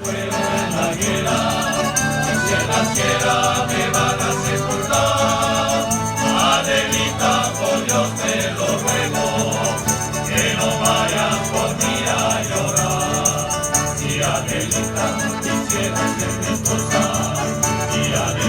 muero en la guerra, si en la tierra me van a sepultar. Adelita, por Dios te lo ruego, que no vayas por mí a llorar. Y Adelita, quisiera ser mi esposa, y Adelita,